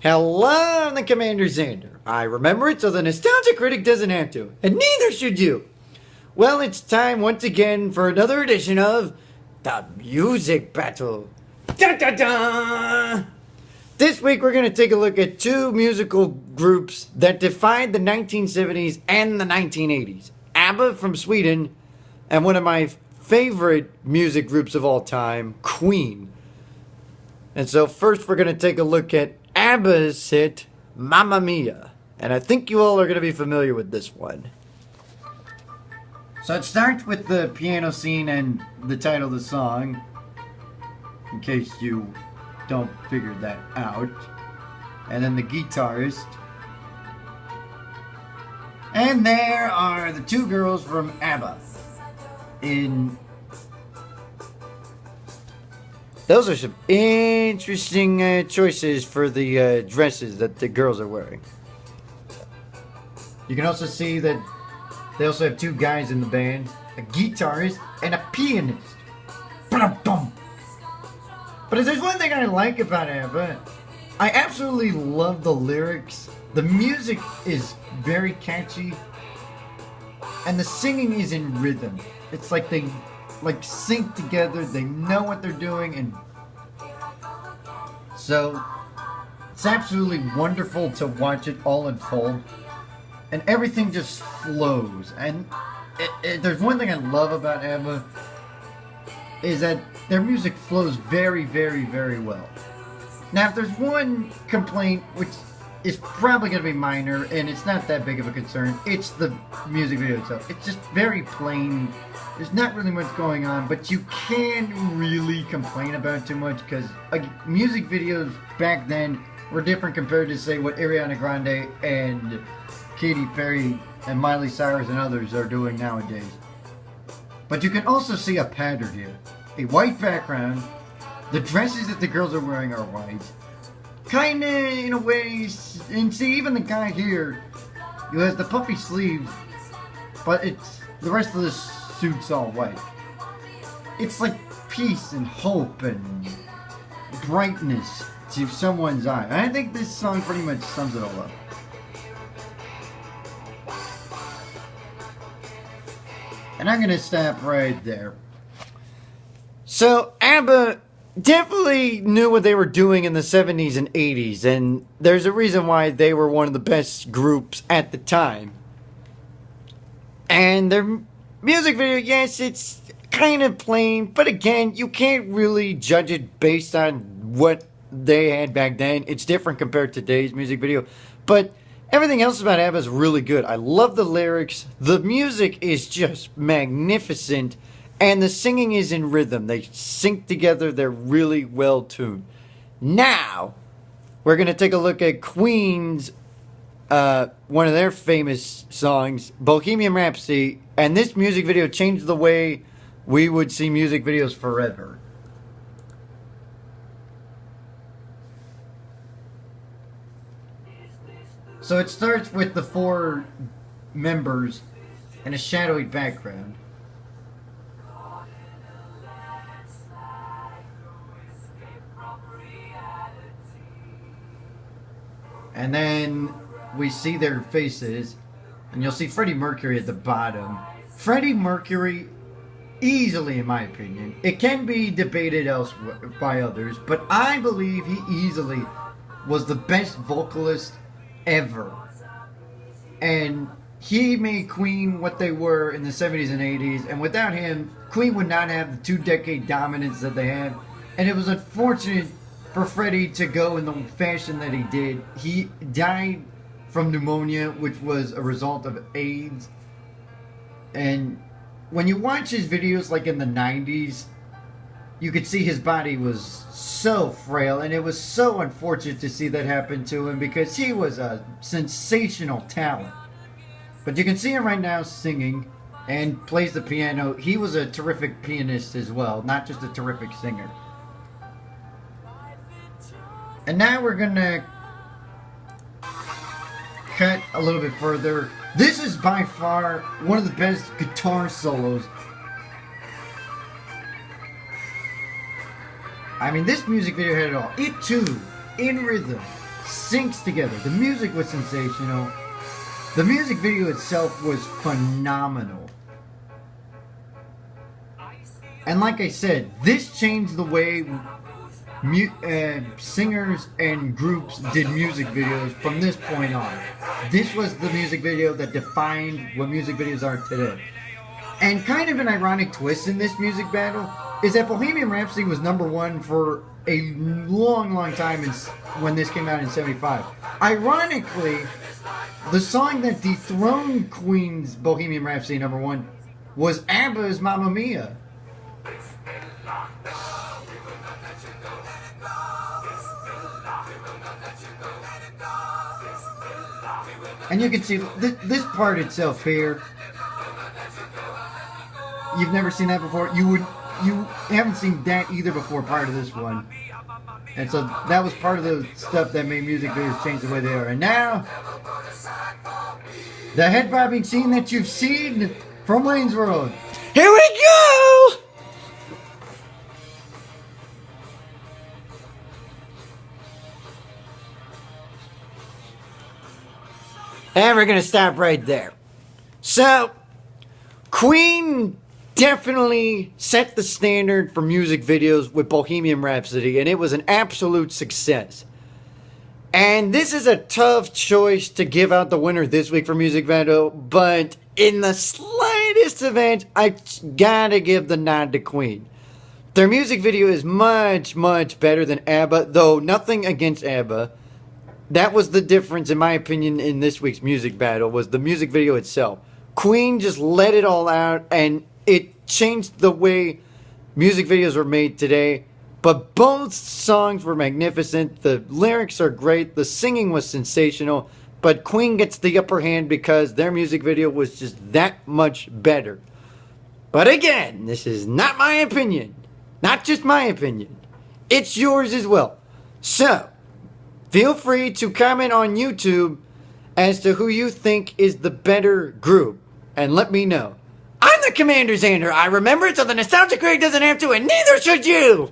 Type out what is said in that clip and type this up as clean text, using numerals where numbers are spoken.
Hello, I'm the Commander Zander. I remember it so the nostalgia critic doesn't have to, and neither should you. Well, it's time once again for another edition of the Music Battle. Da da da! This week we're going to take a look at two musical groups that defined the 1970s and the 1980s. ABBA from Sweden, and one of my favorite music groups of all time, Queen. And so first we're going to take a look at ABBA's hit, Mamma Mia. And I think you all are going to be familiar with this one. So it starts with the piano scene and the title of the song, in case you don't figure that out. And then the guitarist. And there are the two girls from ABBA. Those are some interesting choices for the dresses that the girls are wearing. You can also see that they also have two guys in the band, a guitarist and a pianist. Ba-dum-bum. But if there's one thing I like about ABBA, I absolutely love the lyrics. The music is very catchy, and the singing is in rhythm. It's like they sync together, they know what they're doing, and so it's absolutely wonderful to watch it all unfold, and everything just flows. And there's one thing I love about ABBA, is that their music flows very, very, very well. Now, if there's one complaint, which is probably going to be minor, and it's not that big of a concern, it's the music video itself. It's just very plain. There's not really much going on, but you can't really complain about it too much, because music videos back then were different compared to, say, what Ariana Grande and Katy Perry and Miley Cyrus and others are doing nowadays. But you can also see a pattern here. A white background, the dresses that the girls are wearing are white, kinda in a way, and see, even the guy here, who has the puffy sleeves, but it's the rest of the suit's all white. It's like peace and hope and brightness to someone's eye. And I think this song pretty much sums it all up. And I'm gonna stop right there. So ABBA definitely knew what they were doing in the 70s and 80s, and there's a reason why they were one of the best groups at the time. And their music video, yes, it's kind of plain, but again, you can't really judge it based on what they had back then. It's different compared to today's music video, but everything else about ABBA is really good. I love the lyrics. The music is just magnificent. And the singing is in rhythm. They sync together. They're really well tuned. Now, we're going to take a look at Queen's, one of their famous songs, Bohemian Rhapsody. And this music video changed the way we would see music videos forever. So it starts with the four members in a shadowy background. And then we see their faces, and you'll see Freddie Mercury at the bottom. Freddie Mercury, easily, in my opinion, it can be debated elsewhere by others, but I believe he easily was the best vocalist ever. And he made Queen what they were in the 70s and 80s, and without him, Queen would not have the 2-decade dominance that they had. And it was unfortunate for Freddie to go in the fashion that he did. He died from pneumonia, which was a result of AIDS. And when you watch his videos like in the 90s, you could see his body was so frail, and it was so unfortunate to see that happen to him, because he was a sensational talent. But you can see him right now singing and plays the piano. He was a terrific pianist as well, not just a terrific singer. And now we're gonna cut a little bit further. This is by far one of the best guitar solos. I mean, this music video had it all. It too, in rhythm, syncs together. The music was sensational. The music video itself was phenomenal. And like I said, this changed the way singers and groups did music videos from this point on. This was the music video that defined what music videos are today. And kind of an ironic twist in this music battle is that Bohemian Rhapsody was #1 for a long time when this came out in 75. Ironically, the song that dethroned Queen's Bohemian Rhapsody #1 was ABBA's Mamma Mia. And you can see this part itself here. You've never seen that before. You haven't seen that either before part of this one. And so that was part of the stuff that made music videos change the way they are. And now, the head bobbing scene that you've seen from Wayne's World. Here we go! And we're going to stop right there. So, Queen definitely set the standard for music videos with Bohemian Rhapsody, and it was an absolute success. And this is a tough choice to give out the winner this week for music video, but in the slightest event, I gotta give the nod to Queen. Their music video is much better than ABBA, though nothing against ABBA. That was the difference, in my opinion, in this week's music battle, was the music video itself. Queen just let it all out, and it changed the way music videos were made today. But both songs were magnificent. The lyrics are great. The singing was sensational. But Queen gets the upper hand because their music video was just that much better. But again, this is not my opinion. Not just my opinion. It's yours as well. So, feel free to comment on YouTube as to who you think is the better group. And let me know. I'm the Commander Zander. I remember it so the nostalgic Greg doesn't have to, and neither should you!